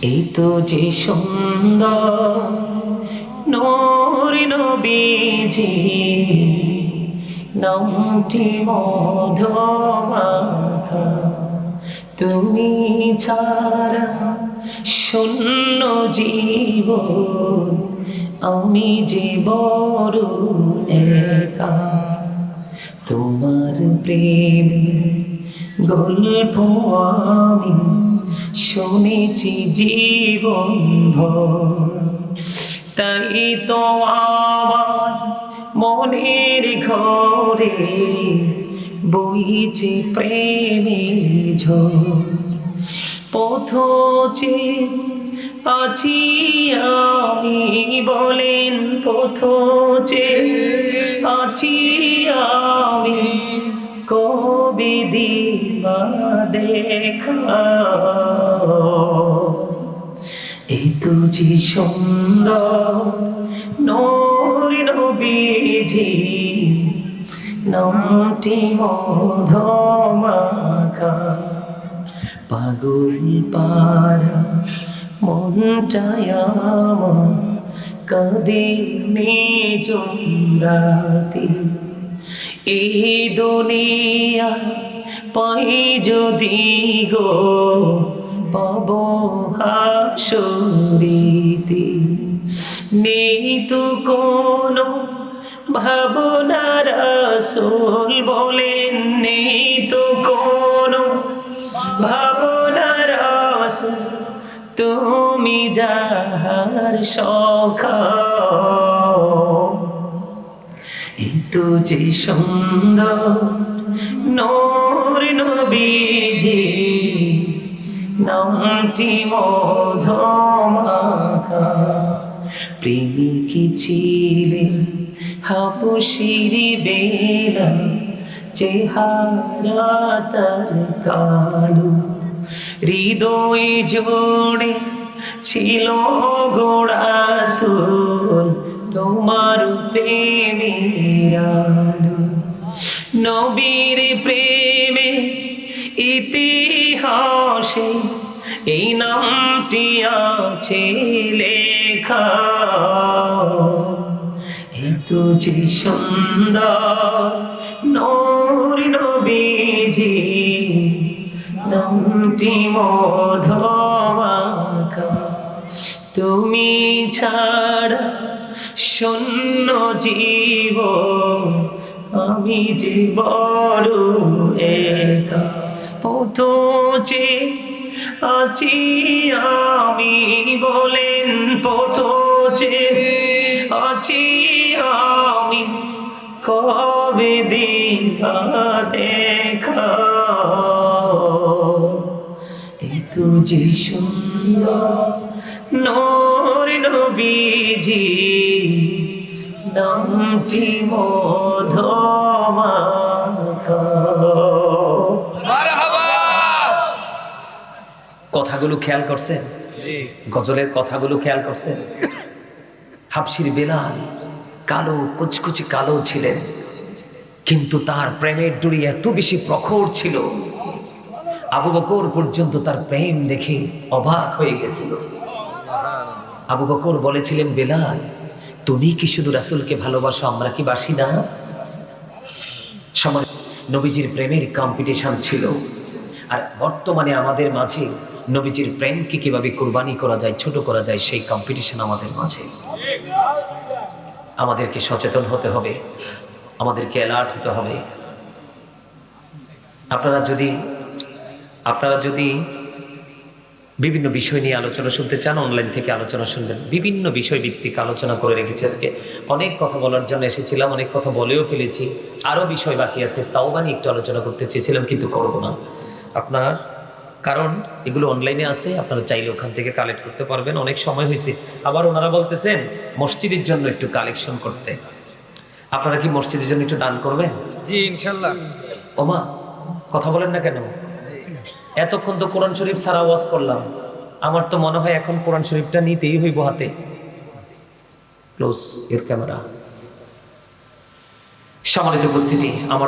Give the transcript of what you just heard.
এই তো যে সুন্দর নূর নবীজি, নামটি মধুমাখা। তুমি ছাড়া শূন্য জীবন, আমি যে বড় একা। তোমার প্রেম গল্প আমি শুনেছি জীবন ভর, তাই তো আমার মনের ঘরে বইছে প্রেমের ঝড়। পথচে আছি আমি, বলেন পথচে আছি আমি, কবে দিবা দেখা। এই তো যে সুন্দর নূর নবীজি, নামটি মধুমাখা। পাগল পারা মনটায় আমার কাঁদে নিঝুম রাতে। এই দুনিয়া পাই যদি গো, পাব হাসুরিতে। নেই তো কোনো ভাবনা রাসূল, বলেন নেই তো কোনো ভাবনা রাসূল, তুমি যাহার সখা। কিন্তু যে সুন্দর নূর নবীজি, নামটি মধুমাখা। প্রেমিকী ছিলেন হাবশীর বেলা, চেহারা তার কালো, হৃদয় জোড়ে ছিল গোড়াসুর তোমার প্রেমের আলো। নবীর প্রেমে ইতিহাসে এই নামটি আছে লেখা। এতো যে সুন্দর নূর নবীজি, নামটি মধুমাখা। তুমি ছাড়া শূন্য জীবন, আমি যে বড় একা। পথচে আছি আমি, বলেন পথচে আছি আমি, কবে দিবা দেখা। একটু যে সুন্দর নূর নবীজি, নামটি মধুমাখা। কথাগুলো খেয়াল করছেন? গজলের কথাগুলো খেয়াল করছেন? হাবশীর বেলাল কালো, কুচকুচে কালো ছিলেন, কিন্তু তার প্রেমের ডুরি এত বেশি প্রখর ছিল, আবু বকর পর্যন্ত তার প্রেম দেখে অবাক হয়ে গেছিল। আবু বকর বলেছিলেন, বেলাল তুমি কি শুধু রাসূলকে ভালোবাসো, আমরা কি বাসি না? সময় নবীজির প্রেমের কম্পিটিশন ছিল, আর বর্তমানে আমাদের মাঝে নবীজির প্রেমকে কিভাবে কুরবানি করা যায়, ছোট করা যায়, সেই কম্পিটিশন আমাদের মাঝে। আমাদেরকে সচেতন হতে হবে, আমাদেরকে অ্যালার্ট হতে হবে। আপনারা যদি বিভিন্ন বিষয় নিয়ে আলোচনা শুনতে চান, অনলাইন থেকে আলোচনা শুনবেন। বিভিন্ন বিষয় ভিত্তিক আলোচনা করে রেখেছি। আজকে অনেক কথা বলার জন্য এসেছিলাম, অনেক কথা বলেও ফেলেছি, আরও বিষয় বাকি আছে, তাও নিয়ে একটু আলোচনা করতে চেয়েছিলাম, কিন্তু করবো না আপনার, কারণ এগুলো অনলাইনে আছে, আপনারা চাইলে ওখান থেকে কালেক্ট করতে পারবেন। অনেক সময় হয়েছে, আবার ওনারা বলতেছেন মসজিদের জন্য একটু কালেকশন করতে। আপনারা কি মসজিদের জন্য একটু দান করবেন? জি ইনশাল্লাহ। ওমা কথা বলেন না কেন? এতক্ষণ তো কোরআন শরীফ ছাড়া ওয়াজ করলাম, আমার তো মনে হয় এখন কোরআন শরীফটা নিতেই হইব হাতে। Close your camera. সম্মানিত উপস্থিতি, আমার